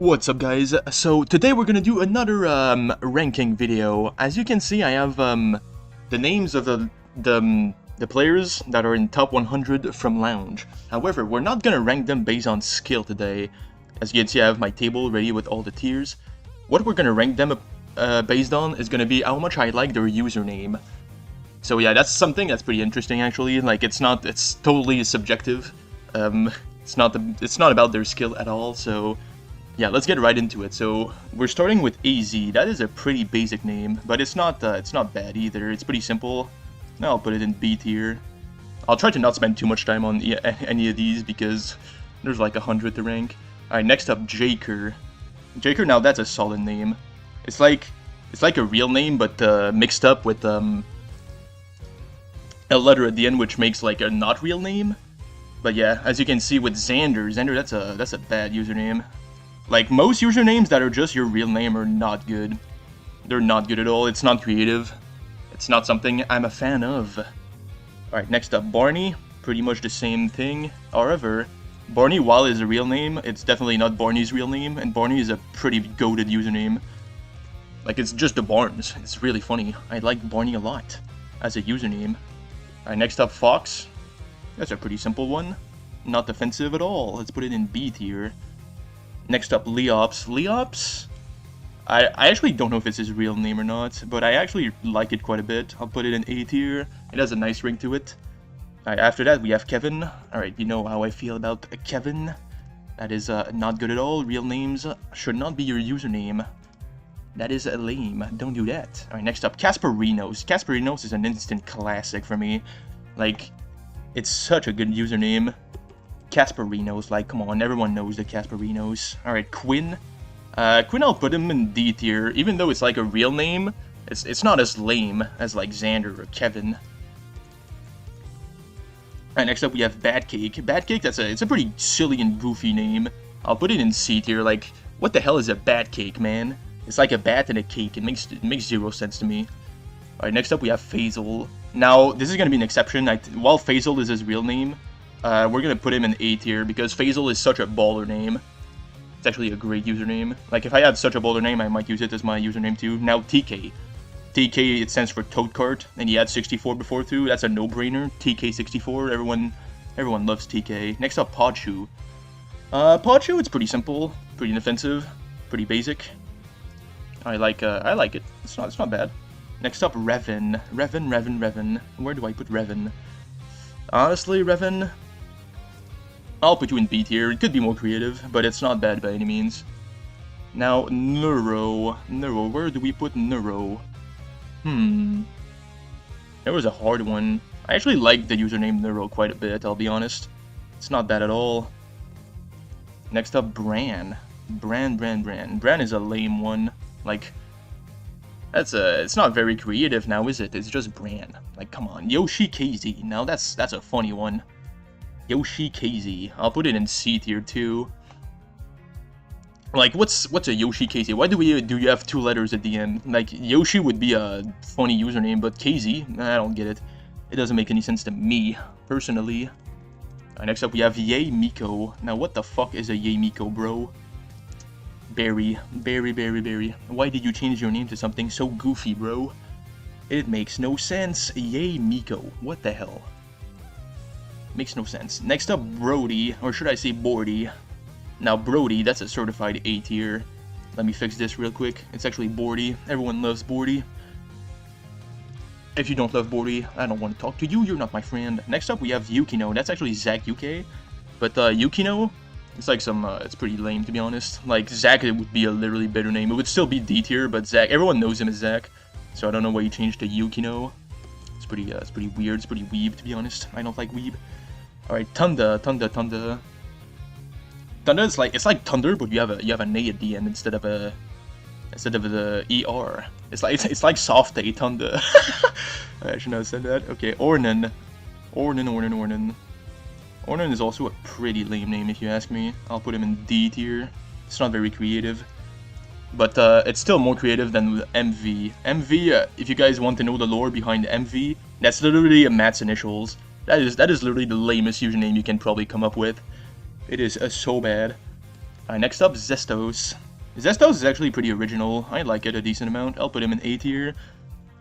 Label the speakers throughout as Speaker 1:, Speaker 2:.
Speaker 1: What's up, guys? So today we're gonna do another ranking video. As you can see, I have the names of the players that are in top 100 from Lounge. However, we're not gonna rank them based on skill today. As you can see, I have my table ready with all the tiers. What we're gonna rank them based on is gonna be how much I like their username. So yeah, that's something that's pretty interesting actually. Like it's totally subjective. It's not about their skill at all. So yeah, let's get right into it. So we're starting with AZ. That is a pretty basic name, but it's not bad either. It's pretty simple. Now I'll put it in B tier. I'll try to not spend too much time on any of these because there's like 100 to rank. All right, next up, Jaker. Jaker, now that's a solid name. It's like a real name, but mixed up with a letter at the end, which makes like a not real name. But yeah, as you can see with Xander, that's a bad username. Like, most usernames that are just your real name are not good. They're not good at all. It's not creative. It's not something I'm a fan of. Alright, next up, Barney. Pretty much the same thing. However, Barney, while is a real name, it's definitely not Barney's real name, and Barney is a pretty goated username. Like, it's just the Barnes. It's really funny. I like Barney a lot as a username. Alright, next up, Fox. That's a pretty simple one. Not offensive at all. Let's put it in B tier. Next up, Leops. Leops? I actually don't know if it's his real name or not, but I actually like it quite a bit. I'll put it in A tier. It has a nice ring to it. Alright, after that, we have Kevin. Alright, you know how I feel about Kevin. That is not good at all. Real names should not be your username. That is lame. Don't do that. Alright, next up, Kasperinos. Kasperinos is an instant classic for me. Like, it's such a good username. Kasperinos, like, come on, everyone knows the Kasperinos. Alright, Quinn. Quinn, I'll put him in D tier. Even though it's like a real name, it's not as lame as like Xander or Kevin. Alright, next up we have Bad Cake. Bad Cake, it's a pretty silly and goofy name. I'll put it in C tier. Like, what the hell is a Bad Cake, man? It's like a bat and a cake. It makes zero sense to me. Alright, next up we have Faisal. Now, this is gonna be an exception. While Faisal is his real name, we're gonna put him in A tier because Faisal is such a baller name. It's actually a great username. Like, if I had such a baller name, I might use it as my username too. Now, TK. TK, it stands for Toad Cart, and he had 64 before too. That's a no-brainer. TK64, everyone loves TK. Next up, Podchu. Podchu, it's pretty simple, pretty inoffensive, pretty basic. I like it. It's not bad. Next up, Revan. Revan. Where do I put Revan? Honestly, Revan, I'll put you in B tier. It could be more creative, but it's not bad by any means. Now, Neuro. Where do we put Neuro? That was a hard one. I actually like the username Neuro quite a bit, I'll be honest. It's not bad at all. Next up, Bran. Bran is a lame one. Like, it's not very creative now, is it? It's just Bran. Like, come on. Yoshi KZ. Now that's a funny one. Yoshi KZ. I'll put it in C tier too. Like, what's a Yoshi KZ? Why do you have two letters at the end? Like, Yoshi would be a funny username, but KZ, I don't get it. It doesn't make any sense to me, personally. Alright, next up we have Yay Miko. Now, what the fuck is a Yay Miko, bro? Barry. Why did you change your name to something so goofy, bro? It makes no sense. Yay Miko. What the hell? Makes no sense. Next up, Brody, or should I say Bordy. Now, Brody, that's a certified A tier. Let me fix this real quick. It's actually Bordy. Everyone loves Bordy. If you don't love Bordy, I don't want to talk to you. You're not my friend. Next up, we have Yukino. That's actually Zach UK. But Yukino, it's like it's pretty lame, to be honest. Like, Zach, it would be a literally better name. It would still be D tier, but Zach, everyone knows him as Zach. So I don't know why you changed to Yukino. It's pretty weird. It's pretty weeb, to be honest. I don't like weeb. Alright, Tunda. Tunda is like, it's like Thunder, but you have an A at the end instead of the ER. It's like soft A, Tunda. I should not have said that. Okay, Ornan. Ornan is also a pretty lame name if you ask me. I'll put him in D tier. It's not very creative. But it's still more creative than MV. MV, if you guys want to know the lore behind MV, that's literally Matt's initials. That is literally the lamest username you can probably come up with. It is so bad. Alright, next up, Zestos. Zestos is actually pretty original. I like it a decent amount. I'll put him in A tier.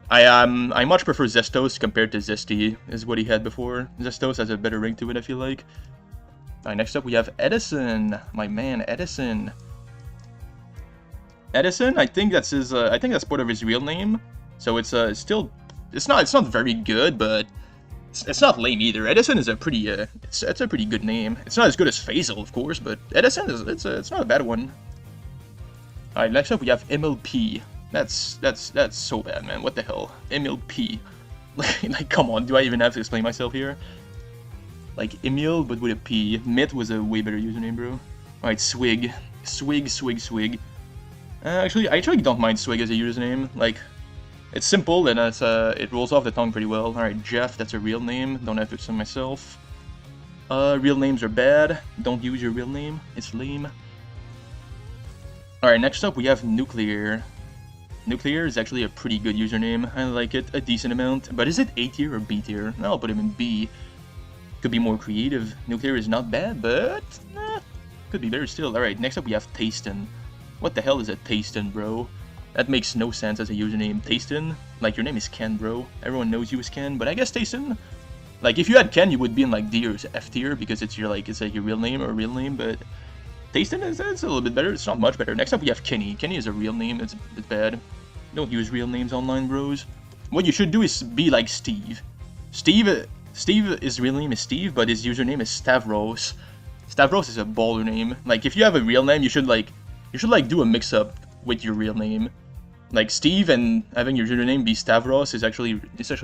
Speaker 1: I much prefer Zestos compared to Zesty, is what he had before. Zestos has a better ring to it, I feel like. Alright, next up we have Edison. My man, Edison. Edison, I think that's his. I think that's part of his real name. So it's still, it's not very good, but it's not lame either. Edison is a pretty it's a pretty good name. It's not as good as Faisal, of course, but Edison is it's not a bad one. All right, next up we have MLP. That's so bad, man. What the hell, MLP? Like, come on, do I even have to explain myself here? Like Emil, but with a P. Myth was a way better username, bro. All right, Swig. Actually, I don't mind Swig as a username. Like, it's simple and it rolls off the tongue pretty well. Alright, Jeff, that's a real name. Don't have to explain myself. Real names are bad. Don't use your real name. It's lame. Alright, next up we have Nuclear. Nuclear is actually a pretty good username. I like it a decent amount. But is it A tier or B tier? I'll put him in B. Could be more creative. Nuclear is not bad, but could be better still. Alright, next up we have Tastin. What the hell is a Tastin, bro? That makes no sense as a username. Tastin? Like, your name is Ken, bro. Everyone knows you as Ken, but I guess Tastin? Like, if you had Ken, you would be in, like, D or F tier, because it's your, like, it's like your real name or real name, but Tastin is a little bit better. It's not much better. Next up, we have Kenny. Kenny is a real name. It's a bit bad. Don't use real names online, bros. What you should do is be like Steve. Steve, his real name is Steve, but his username is Stavros. Stavros is a baller name. Like, if you have a real name, you should do a mix-up with your real name. Like, Steve and having your username be Stavros is actually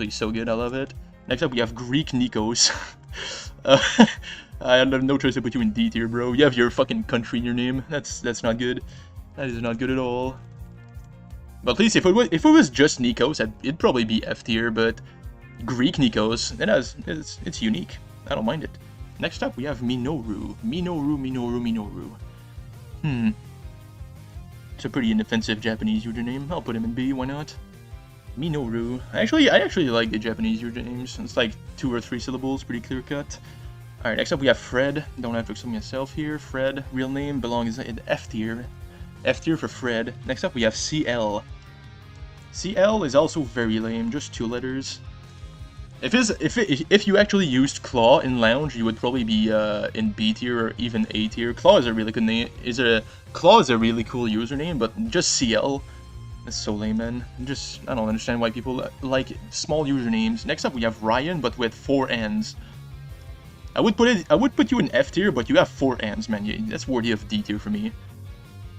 Speaker 1: so good. I love it. Next up, we have Greek Nikos. I have no choice to put you in D tier, bro. You have your fucking country in your name. That's not good. That is not good at all. But at least if it was just Nikos, it'd probably be F tier. But Greek Nikos, it's unique. I don't mind it. Next up, we have Minoru. Minoru. It's a pretty inoffensive Japanese username. I'll put him in B, why not? Minoru. I actually like the Japanese usernames. It's like 2 or 3 syllables, pretty clear cut. Alright, next up we have Fred. Don't have to explain myself here. Fred, real name, belongs in F tier. F tier for Fred. Next up we have CL. CL is also very lame, just 2 letters. If you actually used Claw in Lounge, you would probably be in B tier or even A tier. Claw is a really good name. Claw is a really cool username, but just CL, that's so lame, man. I don't understand why people like small usernames. Next up, we have Ryan, but with 4 N's. I would put you in F tier, but you have 4 N's, man. That's worthy of D tier for me.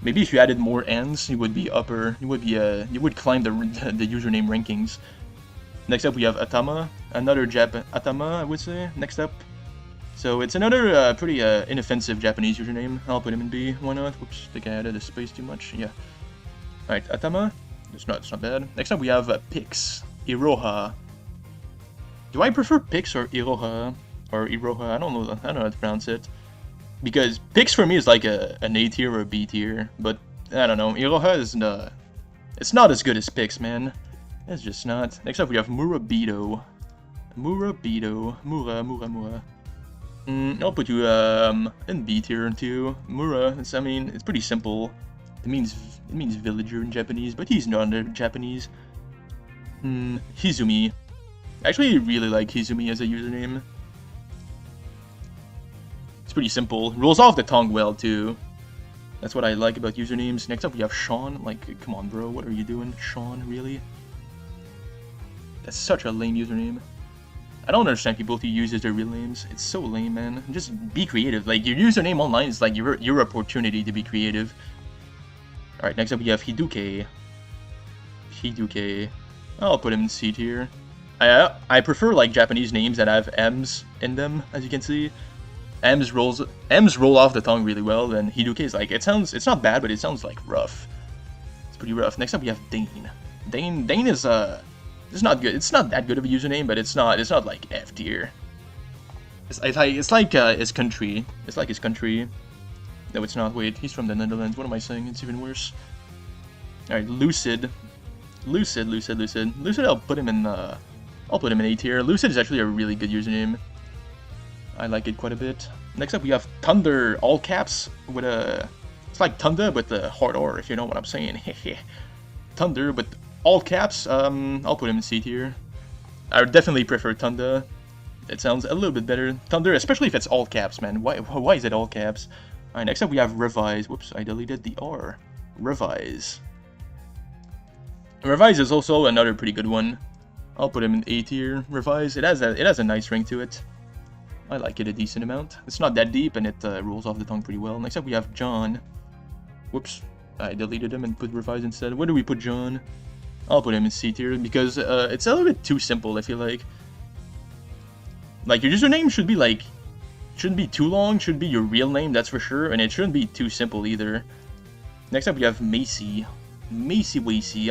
Speaker 1: Maybe if you added more N's, you would be upper. You would climb the username rankings. Next up, we have Atama, another Atama, I would say. Next up, so it's another pretty inoffensive Japanese username. I'll put him in B. Why not? Whoops, I think I added a space too much. Yeah. All right, Atama. It's not bad. Next up, we have Pix, Iroha. Do I prefer Pix or Iroha or Iroha? I don't know how to pronounce it. Because Pix for me is like an A tier or a B tier, but I don't know. Iroha is it's not as good as Pix, man. It's just not. Next up, we have Murabito. Mura. I'll put you in B tier too. Mura. It's pretty simple. It means villager in Japanese, but he's not Japanese. Hizumi. I actually really like Hizumi as a username. It's pretty simple. Rolls off the tongue well too. That's what I like about usernames. Next up, we have Sean. Like, come on, bro. What are you doing, Sean? Really? That's such a lame username. I don't understand people who use their real names. It's so lame, man. Just be creative. Like, your username online is like your opportunity to be creative. Alright, next up we have Hiduke. I'll put him in C tier. I prefer like Japanese names that have M's in them, as you can see. M's roll off the tongue really well, and Hiduke is like, it's not bad, but it sounds like rough. It's pretty rough. Next up we have Dane. Dane is it's not good. It's not that good of a username, but it's not like F tier. It's like his country. It's like his country. No, it's not. Wait, he's from the Netherlands. What am I saying? It's even worse. All right, Lucid. I'll put him in A tier. Lucid is actually a really good username. I like it quite a bit. Next up, we have Thunder, all caps with a It's like Thunder with the hard R, if you know what I'm saying. Thunder with all caps. I'll put him in C tier. I would definitely prefer Thunder. It sounds a little bit better. Thunder, especially if it's all caps, man. Why is it all caps? Alright, next up we have Revise. Whoops, I deleted the R. Revise. Revise is also another pretty good one. I'll put him in A tier. Revise, it has a nice ring to it. I like it a decent amount. It's not that deep and it rolls off the tongue pretty well. Next up we have John. Whoops, I deleted him and put Revise instead. Where do we put John? I'll put him in C tier because it's a little bit too simple, I feel like. Like, your username should be like, shouldn't be too long, should be your real name, that's for sure, and it shouldn't be too simple either. Next up we have Macy. Macy Wacy.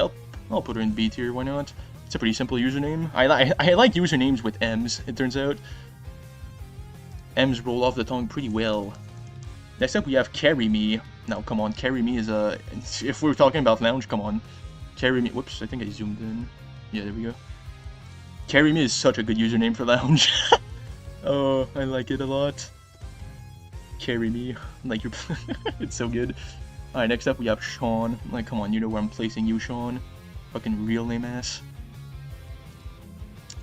Speaker 1: I'll put her in B tier, why not? It's a pretty simple username. I like usernames with M's, it turns out. M's roll off the tongue pretty well. Next up we have Carry Me. Now, come on, Carry Me is a... If we're talking about lounge, come on. Carry Me... Whoops, I think I zoomed in. Yeah, there we go. Carry Me is such a good username for lounge. Oh, I like it a lot. Carry Me. Like, you're... It's so good. Alright, next up we have Sean. Like, come on, you know where I'm placing you, Sean. Fucking real name ass.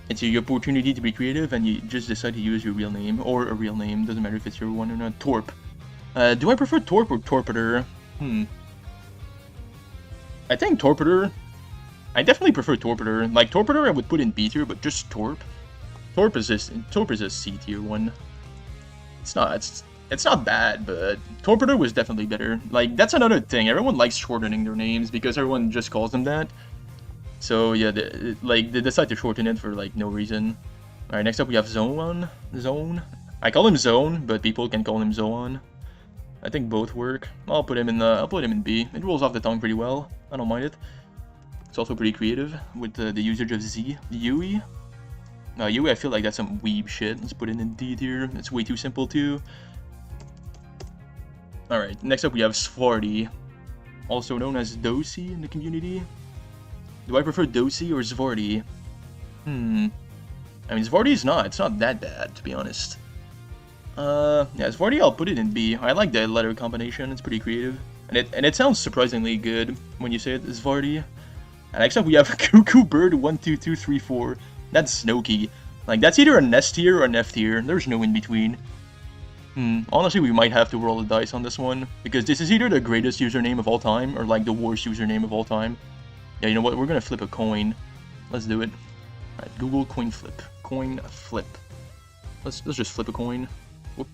Speaker 1: It's your opportunity to be creative and you just decide to use your real name. Or a real name, doesn't matter if it's your one or not. Torp. Do I prefer Torp or Torpeter? I think Torpeter. I definitely prefer Torpeter. Like, Torpeter I would put in B tier, but just Torp. Torp is a C tier one. It's not bad, but Torpeter was definitely better. Like, that's another thing. Everyone likes shortening their names because everyone just calls them that. So yeah, they decide to shorten it for like no reason. Alright, next up we have Zone. I call him Zone, but people can call him Zoan. I think both work. I'll put him in B. It rolls off the tongue pretty well. I don't mind it. It's also pretty creative with the usage of Z. Yui. Yui, I feel like that's some weeb shit. Let's put it in D tier. It's way too simple too. Alright, next up we have Svarty. Also known as Dosi in the community. Do I prefer Dosi or Svarty? I mean, Svarty it's not that bad, to be honest. Yeah, Svarty, I'll put it in B. I like the letter combination, it's pretty creative. And it sounds surprisingly good when you say it, Svarty. And next up we have Cuckoo Bird 12234. That's Snowkey. Like, that's either an S tier or an F tier. There's no in between. Honestly, we might have to roll the dice on this one. Because this is either the greatest username of all time or like the worst username of all time. Yeah, you know what? We're gonna flip a coin. Let's do it. Alright, Google coin flip. Coin flip. Let's just flip a coin. Whoop.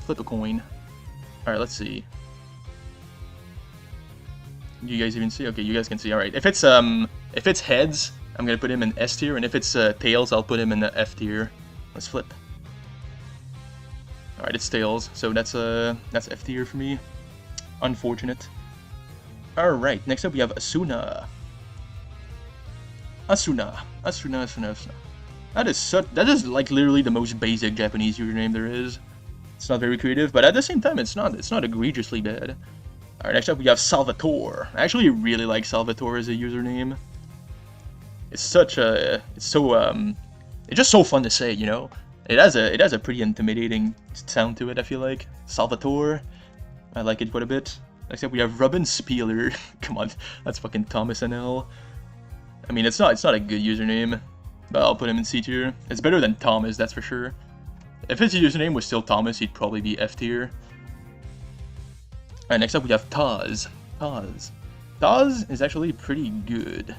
Speaker 1: Flip a coin. Alright, let's see. You guys even see? Okay, you guys can see. Alright, if it's heads, I'm gonna put him in S tier, and if it's tails, I'll put him in the F tier. Let's flip. Alright, it's tails, so that's F tier for me. Unfortunate. Alright, next up we have Asuna. Asuna. That is like literally the most basic Japanese username there is. It's not very creative, but at the same time it's not egregiously bad. Alright, next up we have Salvatore. I actually really like Salvatore as a username. It's just so fun to say, you know? It has a pretty intimidating sound to it, I feel like. Salvatore. I like it quite a bit. Next up we have Robin Spieler. Come on, that's fucking Thomas NL. I mean, it's not a good username, but I'll put him in C tier. It's better than Thomas, that's for sure. If his username was still Thomas, he'd probably be F tier. Alright, next up we have Taz. Taz is actually pretty good.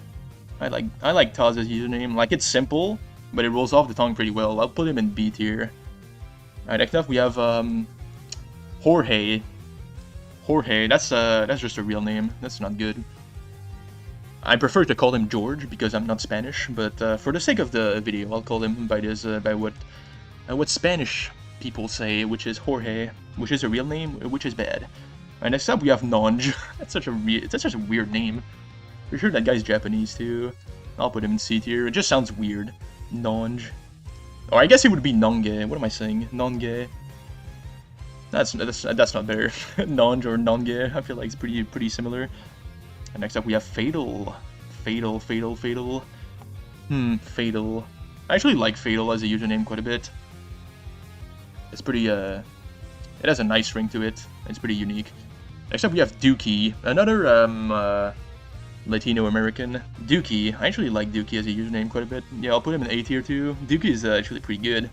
Speaker 1: I like Taz's username. Like, it's simple, but it rolls off the tongue pretty well. I'll put him in B tier. Alright, next up we have Jorge. Jorge, that's just a real name. That's not good. I prefer to call him George because I'm not Spanish, but for the sake of the video, I'll call him by what Spanish people say, which is Jorge, which is a real name, which is bad. Alright, next up we have Nonj. That's such a weird name. For sure that guy's Japanese too. I'll put him in C tier. It just sounds weird. Nonj. Or I guess it would be Nonge. What am I saying? Nonge. That's not better. Nonj or Nonge. I feel like it's pretty similar. And next up we have Fatal. Fatal. Fatal. I actually like Fatal as a username quite a bit. It's It has a nice ring to it. It's pretty unique. Next up we have Dookie, another Latino American. Dookie, I actually like Dookie as a username quite a bit. Yeah, I'll put him in A tier too. Dookie is actually pretty good.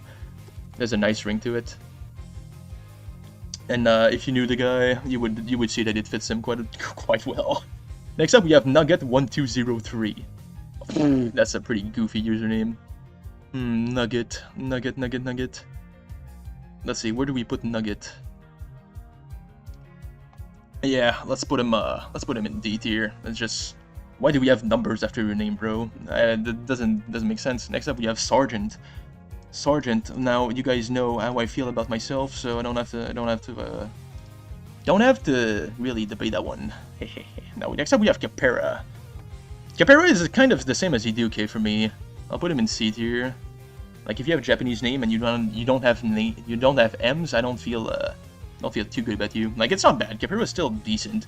Speaker 1: There's a nice ring to it. And if you knew the guy, you would see that it fits him quite well. Next up we have Nugget1203. That's a pretty goofy username. Nugget. Let's see, where do we put Nugget? Yeah, let's put him in D tier. It's just, why do we have numbers after your name, bro? That doesn't make sense. Next up we have Sergeant. Sergeant. Now you guys know how I feel about myself, so I don't have to really debate that one. Now next up we have Capera. Capera is kind of the same as Iduke for me. I'll put him in C tier. Like if you have a Japanese name and you don't have M's, I don't feel too good about you. Like it's not bad. Capera is still decent,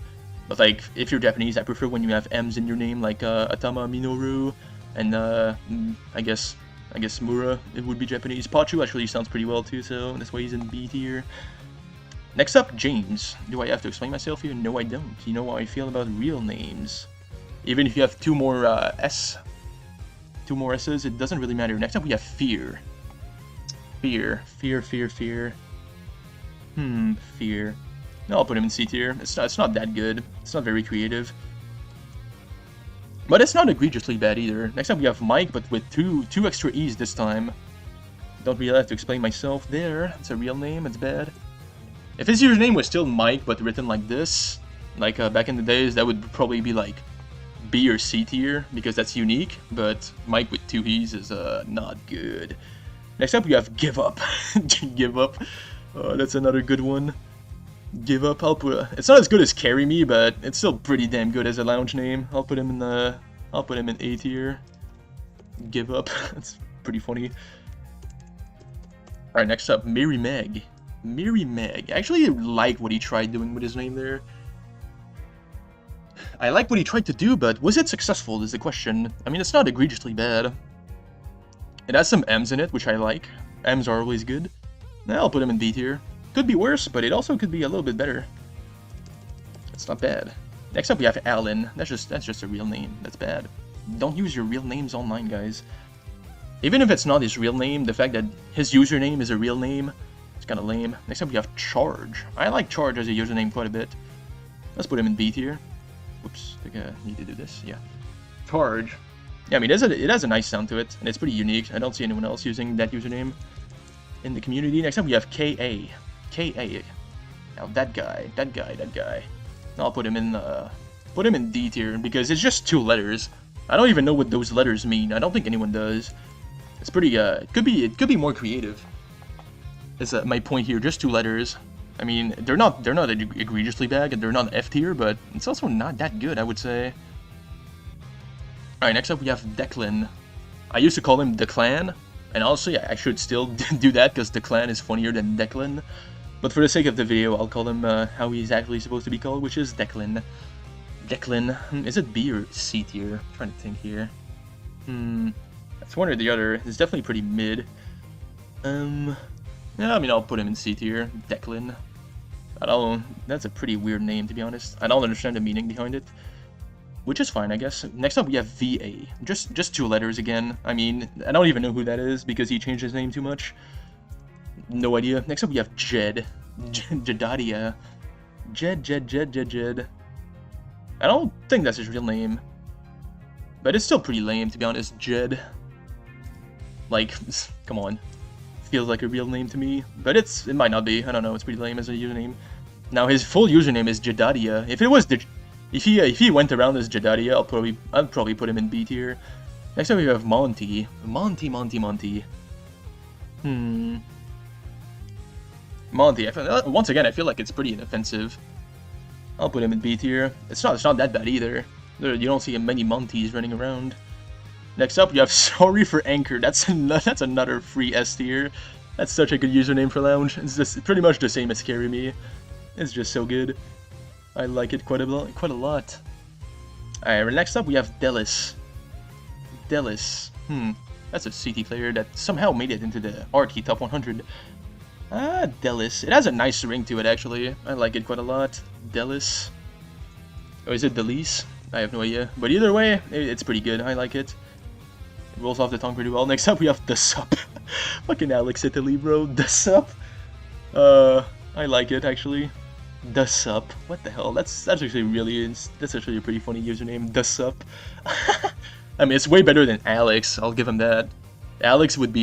Speaker 1: but like if you're Japanese, I prefer when you have M's in your name, like Atama Minoru, and I guess Mura. It would be Japanese. Pachu actually sounds pretty well too, so that's why he's in B tier. Next up, James. Do I have to explain myself here? No, I don't. You know how I feel about real names. Even if you have two more S's, it doesn't really matter. Next up, we have Fear. Fear. Fear. No, I'll put him in C tier. It's not that good. It's not very creative. But it's not egregiously bad either. Next up we have Mike, but with two extra E's this time. Don't really have to explain myself there. It's a real name, it's bad. If his username was still Mike, but written like this, like back in the days, that would probably be like B or C tier, because that's unique, but Mike with two E's is not good. Next up we have Give Up. Give Up. That's another good one. Give Up. It's not as good as Carry Me, but it's still pretty damn good as a lounge name. I'll put him in A tier. Give Up. That's pretty funny. Alright, next up, Mary Meg. Mary Meg. I actually like what he tried doing with his name there. I like what he tried to do, but was it successful is the question. I mean, it's not egregiously bad. It has some M's in it, which I like. M's are always good. Now I'll put him in B tier. Could be worse, but it also could be a little bit better. It's not bad. Next up we have Alan. That's just a real name. That's bad. Don't use your real names online, guys. Even if it's not his real name, the fact that his username is a real name, it's kind of lame. Next up we have Charge. I like Charge as a username quite a bit. Let's put him in B tier. Whoops, I think I need to do this. Yeah. Charge. Yeah, I mean, it has a nice sound to it, and it's pretty unique. I don't see anyone else using that username in the community. Next up we have KA. KA. Now that guy. I'll put him in D tier because it's just two letters. I don't even know what those letters mean. I don't think anyone does. It's pretty it could be more creative. That's my point here. Just two letters. I mean, they're not egregiously bad, and they're not F tier, but it's also not that good, I would say. All right, next up we have Declan. I used to call him Declan, and honestly, I should still do that because Declan is funnier than Declan. But for the sake of the video, I'll call him how he's actually supposed to be called, which is Declan. Declan. Is it B or C tier? I'm trying to think here. It's one or the other. It's definitely pretty mid. Yeah, I mean, I'll put him in C tier. Declan. That's a pretty weird name, to be honest. I don't understand the meaning behind it. Which is fine, I guess. Next up, we have VA. Just two letters again. I mean, I don't even know who that is because he changed his name too much. No idea. Next up, we have Jed. Jedadia. Jed. I don't think that's his real name. But it's still pretty lame, to be honest. Jed. Like, come on. Feels like a real name to me. But it might not be. I don't know. It's pretty lame as a username. Now, his full username is Jedadia. If he went around as Jedadia, I'll probably put him in B tier. Next up we have Monty. Monty. Monty. Once again, I feel like it's pretty inoffensive. I'll put him in B tier. It's not that bad either. You don't see many Montys running around. Next up, you have Sorry for Anchor. That's another free S tier. That's such a good username for Lounge. It's just pretty much the same as Carry Me. It's just so good. I like it quite a lot. Alright, next up we have Delis. That's a CT player that somehow made it into the Arky Top 100. Delis. It has a nice ring to it, actually. I like it quite a lot. Delis. Or is it Delis? I have no idea. But either way, it's pretty good. I like it. It rolls off the tongue pretty well. Next up, we have the Sup. Fucking Alex Italy, bro. The Sup. I like it, actually. The Sup. What the hell? That's actually a pretty funny username. The Sup. I mean, it's way better than Alex. I'll give him that. Alex would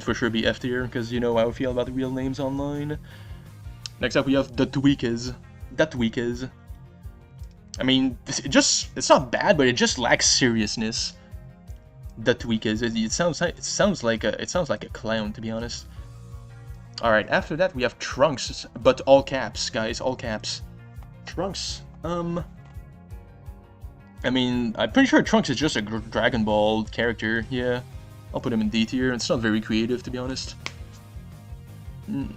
Speaker 1: for sure be F tier, because you know how I feel about the real names online. Next up, we have the Tweakers. The Tweakers. I mean, it's not bad, but it just lacks seriousness. The Tweakers. It sounds like a clown, to be honest. All right. After that, we have Trunks, but all caps, guys, all caps. Trunks. I mean, I'm pretty sure Trunks is just a Dragon Ball character. Yeah, I'll put him in D tier. It's not very creative, to be honest. Yeah,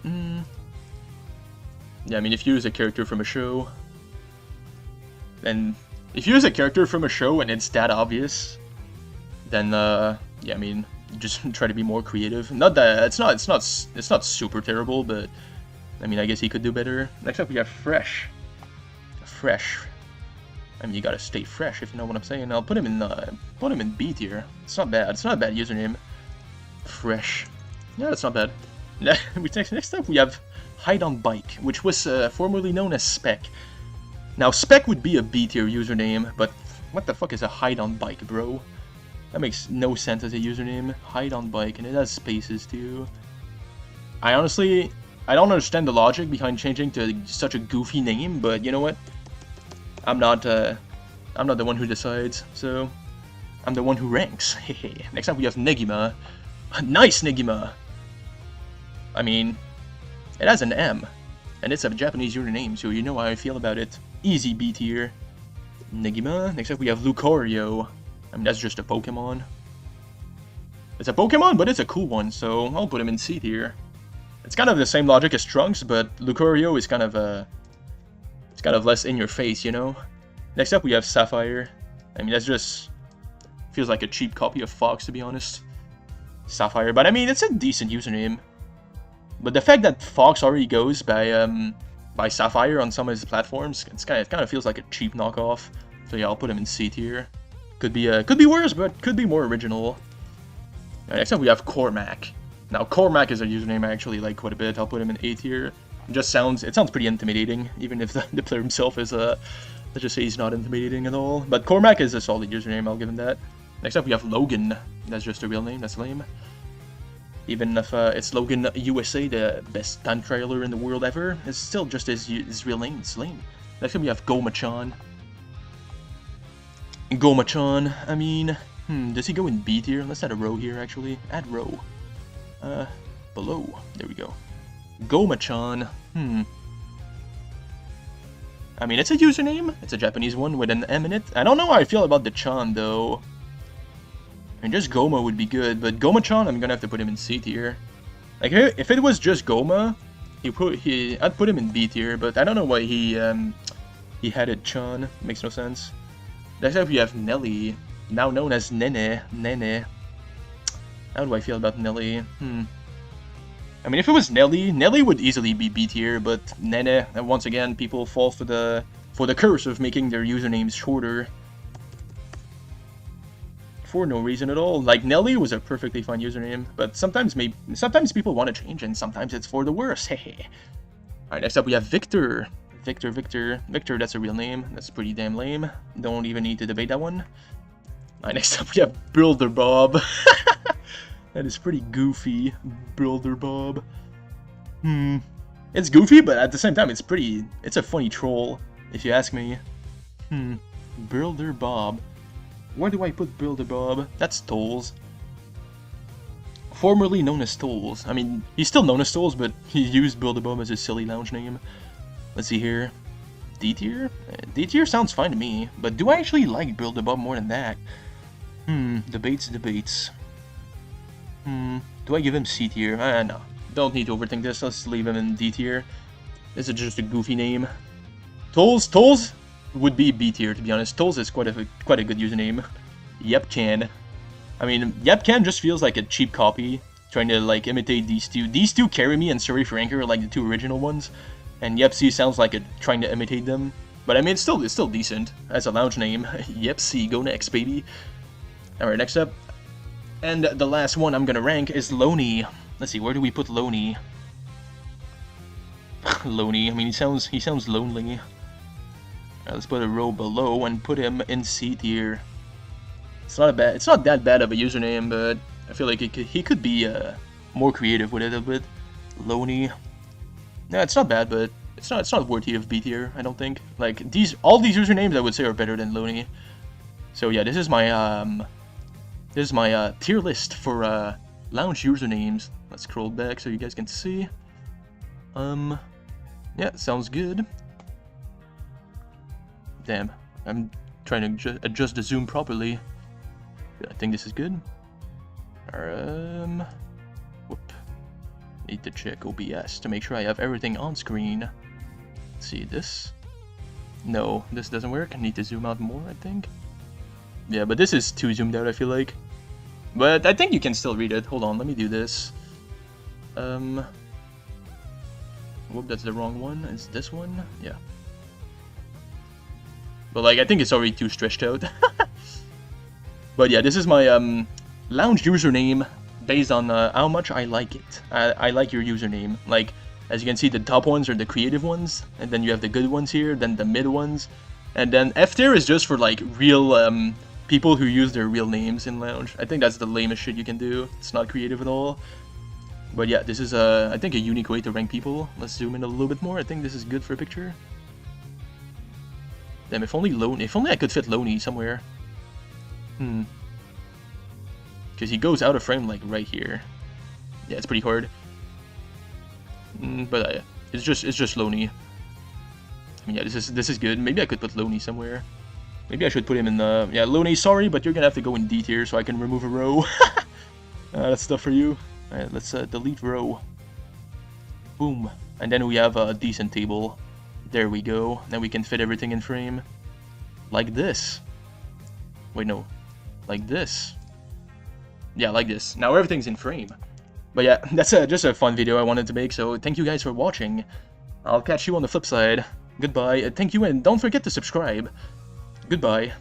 Speaker 1: I mean, if you use a character from a show, then if you use a character from a show and it's that obvious, then yeah, I mean, just try to be more creative. Not that it's not super terrible, but I mean, I guess he could do better. Next up, we have Fresh. Fresh. I mean, you gotta stay fresh, if you know what I'm saying. I'll put him in B tier. It's not bad. It's not a bad username. Fresh. Yeah, that's not bad. Next up, we have Hide on Bike, which was formerly known as Spec. Now, Spec would be a B tier username, but what the fuck is a Hide on Bike, bro? That makes no sense as a username. Hide on Bike, and it has spaces too. I don't understand the logic behind changing to such a goofy name, but you know what? I'm not the one who decides, so I'm the one who ranks. Next up, we have Negima. Nice Negima! I mean, it has an M, and it's a Japanese username, so you know how I feel about it. Easy B tier. Negima. Next up, we have Lucario. I mean, that's just a Pokemon. It's a Pokemon, but it's a cool one, so I'll put him in C tier. It's kind of the same logic as Trunks, but Lucario is kind of less in your face, you know? Next up, we have Sapphire. I mean, that's just feels like a cheap copy of Fox, to be honest. Sapphire, but I mean, it's a decent username. But the fact that Fox already goes by Sapphire on some of his platforms, it kind of feels like a cheap knockoff. So yeah, I'll put him in C tier. Could be worse, but could be more original. Next up, we have Cormac. Now, Cormac is a username I actually like quite a bit. I'll put him in A tier. It sounds pretty intimidating, even if the player himself is let's just say he's not intimidating at all. But Cormac is a solid username, I'll give him that. Next up, we have Logan. That's just a real name, that's lame. Even if it's Logan USA, the best time trailer in the world ever, it's still just his real name, it's lame. Next up, we have Gomachan. Gomachan, I mean, does he go in B tier? Let's add a row here, actually. Add row. Below. There we go. Gomachan. I mean, it's a username. It's a Japanese one with an M in it. I don't know how I feel about the Chan, though. I mean, just Goma would be good, but Gomachan, I'm gonna have to put him in C tier. Like, if it was just Goma, I'd put him in B tier, but I don't know why he added Chan. Makes no sense. Next up, we have Nelly, now known as Nene. Nene. How do I feel about Nelly? I mean, if it was Nelly would easily be B tier, but Nene, and once again, people fall for the curse of making their usernames shorter. For no reason at all. Like, Nelly was a perfectly fine username, but sometimes people want to change, and sometimes it's for the worse. Hehe. Alright, next up we have Victor. Victor, that's a real name. That's pretty damn lame. Don't even need to debate that one. Alright, next up we have Builder Bob. That is pretty goofy. Builder Bob. It's goofy, but at the same time, it's a funny troll, if you ask me. Builder Bob. Where do I put Builder Bob? That's Tolls. Formerly known as Tolls. I mean, he's still known as Tolls, but he used Builder Bob as his silly lounge name. Let's see here. D tier? D tier sounds fine to me, but do I actually like Builder Bob more than that? Debates. Do I give him C tier? No. Don't need to overthink this. Let's leave him in D tier. This is just a goofy name. Tolls would be B tier, to be honest. Tolls is quite a good username. Yepcan. I mean, Yepcan just feels like a cheap copy trying to like imitate these two. These two carry me and Surrey Franker are like the two original ones, and Yepsy sounds like trying to imitate them. But I mean, it's still decent as a lounge name. Yepsy, go next, baby. All right, next up, and the last one I'm gonna rank is Loney. Let's see, where do we put Loney? Loney. I mean, he sounds lonely. Let's put a row below and put him in C tier. It's not that bad of a username, but I feel like he could be more creative with it a bit. Loney. Yeah, it's not bad, but it's not worthy of B tier, I don't think. Like all these usernames I would say are better than Loney. So yeah, this is my tier list for lounge usernames. Let's scroll back so you guys can see. Yeah, sounds good. Damn, I'm trying to adjust the zoom properly. I think this is good. Whoop. Need to check OBS to make sure I have everything on screen. Let's see this. No, this doesn't work. I need to zoom out more, I think. Yeah, but this is too zoomed out, I feel like. But I think you can still read it. Hold on, let me do this. Whoop, that's the wrong one. Is this one? Yeah. But like, I think it's already too stretched out. But yeah, this is my lounge username based on how much I like it. I like your username. Like, as you can see, the top ones are the creative ones, and then you have the good ones here, then the mid ones, and then F tier is just for like real people who use their real names in lounge. I think that's the lamest shit you can do. It's not creative at all. But yeah, this is I think a unique way to rank people. Let's zoom in a little bit more. I think this is good for a picture. Damn, if only I could fit Loney somewhere. Because he goes out of frame like right here. Yeah, it's pretty hard. But it's just Loney. I mean, yeah, this is good. Maybe I could put Loney somewhere. Maybe I should put him in the... Yeah, Loney, sorry, but you're gonna have to go in D tier so I can remove a row. That's stuff for you. Alright, let's delete row. Boom. And then we have a decent table. There we go. Then we can fit everything in frame. Like this. Wait, no. Like this. Yeah, like this. Now everything's in frame. But yeah, that's just a fun video I wanted to make, so thank you guys for watching. I'll catch you on the flip side. Goodbye. Thank you, and don't forget to subscribe. Goodbye.